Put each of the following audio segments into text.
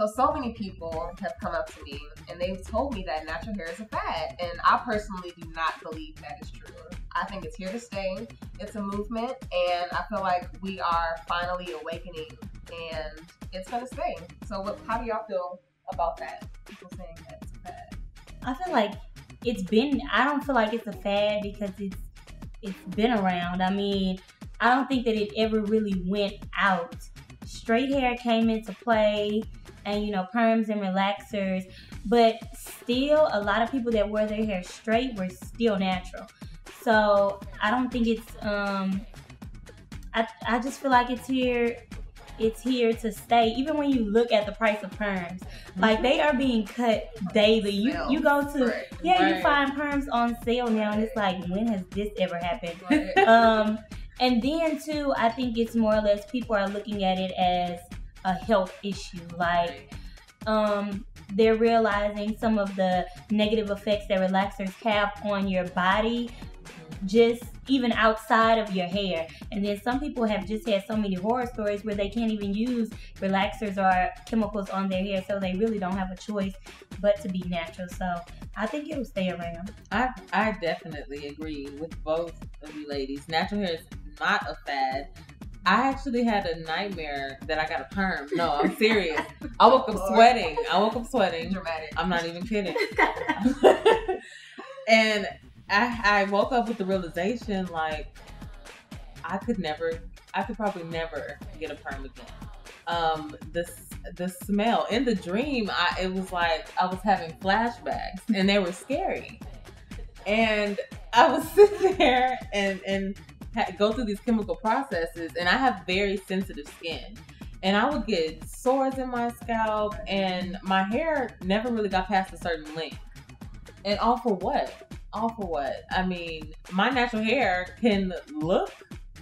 So many people have come up to me and they've told me that natural hair is a fad. And I personally do not believe that is true. I think it's here to stay. It's a movement. And I feel like we are finally awakening and it's going to stay. So how do y'all feel about that? People saying that it's a fad. I feel like I don't feel like it's a fad because it's been around. I mean, I don't think that it ever really went out. Straight hair came into play and, perms and relaxers, but still a lot of people that wear their hair straight were still natural. So I don't think it's, I just feel like it's here to stay. Even when you look at the price of perms, like they are being cut daily. You go to, you find perms on sale now and it's like, when has this ever happened? Right. And then too, I think it's more or less people are looking at it as a health issue. Like, they're realizing some of the negative effects that relaxers have on your body, just even outside of your hair. And then some people have just had so many horror stories where they can't even use relaxers or chemicals on their hair, so they really don't have a choice but to be natural. So I think it'll stay around. I definitely agree with both of you ladies. Natural hair is not a fad. I actually had a nightmare that I got a perm. No, I'm serious. I woke up sweating. Dramatic. I'm not even kidding. And I woke up with the realization, like, I could probably never get a perm again. The smell in the dream, it was like I was having flashbacks and they were scary. And I was sitting there and go through these chemical processes, and I have very sensitive skin, and I would get sores in my scalp, and my hair never really got past a certain length. And all for what? I mean, my natural hair can look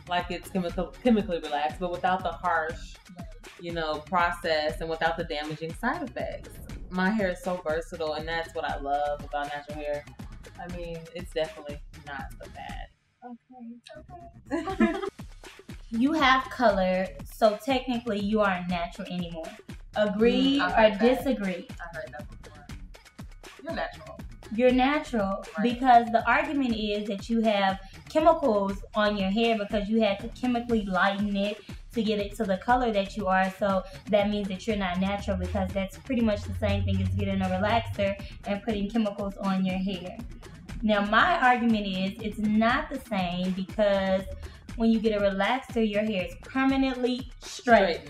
like it's chemically relaxed, but without the harsh, process and without the damaging side effects. My hair is so versatile, and that's what I love about natural hair. I mean, it's definitely not a fad. Okay. You have color, so technically you aren't natural anymore. Agree or disagree? I heard that before. You're natural. You're natural, right? Because the argument is that you have chemicals on your hair because you had to chemically lighten it to get it to the color that you are. So that means that you're not natural, because that's pretty much the same thing as getting a relaxer and putting chemicals on your hair. Now, my argument is it's not the same, because when you get a relaxer, your hair is permanently straight.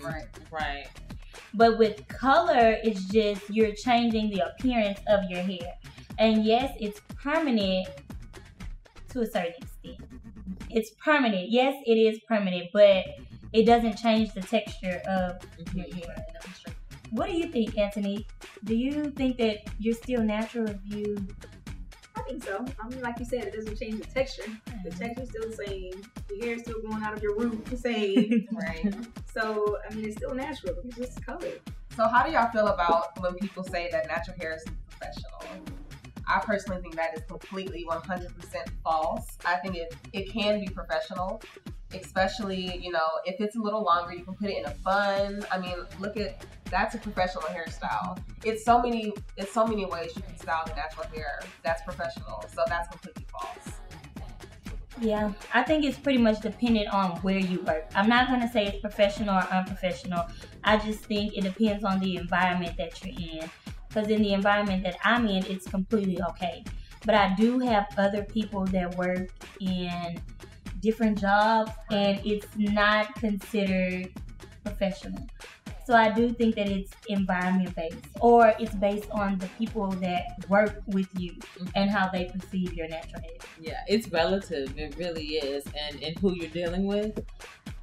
Right. But with color, it's just you're changing the appearance of your hair. And yes, it's permanent to a certain extent. It's permanent. Yes, it is permanent, but it doesn't change the texture of your hair. What do you think, Antanique? Do you think that you're still natural if you... I think so. I mean, like you said, it doesn't change the texture. The texture's still the same. The hair's still going out of your root the same. Right. So, I mean, it's still natural. It's just colored. So how do y'all feel about when people say that natural hair is professional? I personally think that is completely 100% false. I think it can be professional, especially, if it's a little longer, you can put it in a bun. I mean, that's a professional hairstyle. It's so many ways you can style the natural hair. That's professional. So that's completely false. Yeah, I think it's pretty much dependent on where you work. I'm not going to say it's professional or unprofessional. I just think it depends on the environment that you're in. Because in the environment that I'm in, it's completely okay. But I do have other people that work in different jobs, and it's not considered professional. So I do think that it's environment based, or it's based on the people that work with you and how they perceive your natural hair. Yeah, it's relative. It really is, and who you're dealing with.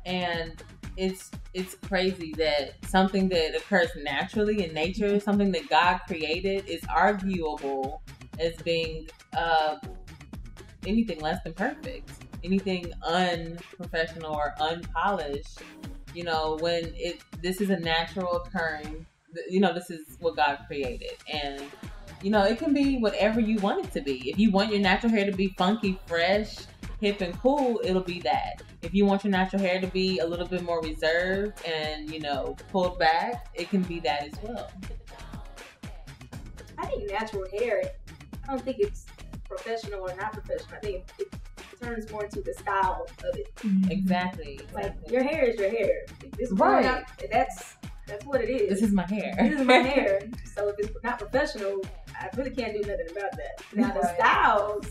And it's crazy that something that occurs naturally in nature, something that God created, is arguable as being anything less than perfect, anything unprofessional or unpolished. When this is a natural occurring, this is what God created, and it can be whatever you want it to be. If you want your natural hair to be funky, fresh, hip and cool, it'll be that. If you want your natural hair to be a little bit more reserved and, you know, pulled back, it can be that as well. I think natural hair, I don't think it's professional or not professional. I think it turns more into the style of it. Exactly. Like, your hair is your hair. If it's growing out, that's what it is. This is my hair. This is my hair. So if it's not professional, I really can't do nothing about that. Now the styles,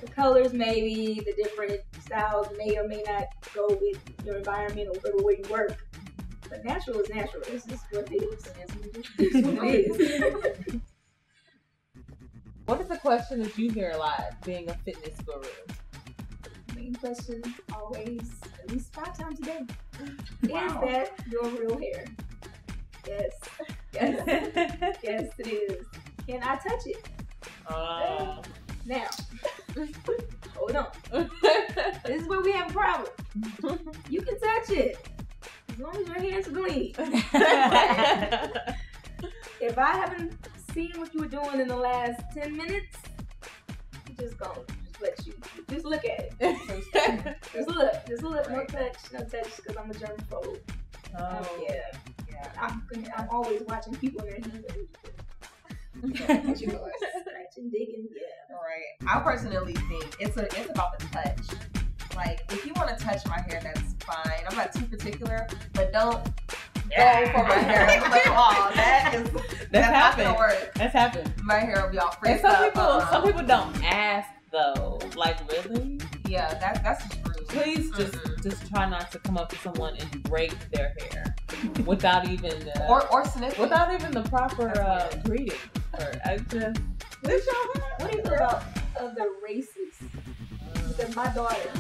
the colors, maybe the different styles may or may not go with your environment or whatever way you work. But natural is natural. This is what it is. This is what it is. What is the question that you hear a lot, being a fitness guru? Main question always, at least 5 times a day. Is that your real hair? Yes. Yes. Yes, it is. Can I touch it? Now, hold on. This is where we have a problem. You can touch it as long as your hands are clean. If I haven't seen what you were doing in the last 10 minutes, I'm just gonna let you just look at it. Just look. No touch, because I'm a germaphobe. Yeah. I'm always watching people in their hands. Scratching, digging, Right. I personally think it's about the touch. Like, if you want to touch my hair, that's fine. I'm not too particular, but don't go for my hair. Like, oh, that's not gonna work. That's happened. My hair will be all frizzed up. Some people don't ask though. Like, really? Yeah, that's just rude. Please just try not to come up to someone and break their hair without even or sniff it. Without even the proper greeting. What do you feel about other races? Because my daughter,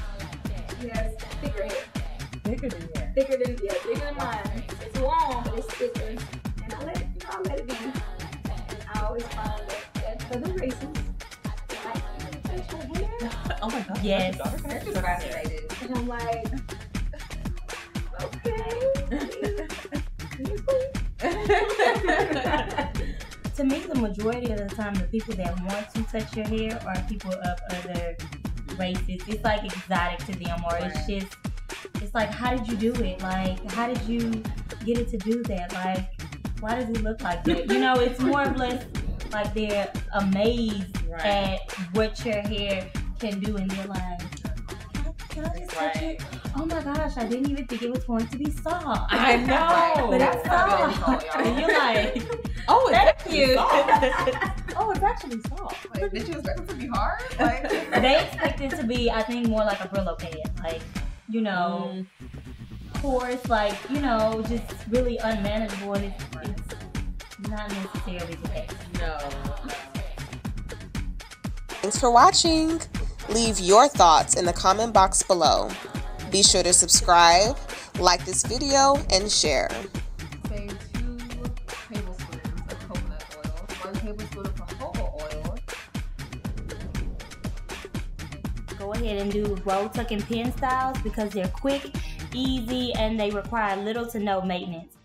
she has thicker hair. Thicker than mine. It's long, but it's thicker. And I let it be. And I always find that other races, like, touch my hair. Oh my God. Yes. They're just fascinated. And I'm like, okay. To me, the majority of the time, the people that want to touch your hair are people of other races. It's like exotic to them, or it's like, how did you do it? Like, how did you get it to do that? Like, why does it look like that? You know, it's more or less like they're amazed at what your hair can do, and they're like, can I just touch it? Oh my gosh, I didn't even think it was going to be soft. I know. But it's soft. And you're like, oh, thank you. Oh, it's actually soft. Like, did you expect it to be hard? Like, they expect it to be, I think, more like a Brillo pad. Like, you know, coarse, like, you know, just really unmanageable, and it's not necessarily the case. No. Thanks for watching. Leave your thoughts in the comment box below. Be sure to subscribe, like this video, and share. Say 2 tablespoons of coconut oil, 1 tablespoon of jojoba oil. Go ahead and do roll, tuck, and pin styles because they're quick, easy, and they require little to no maintenance.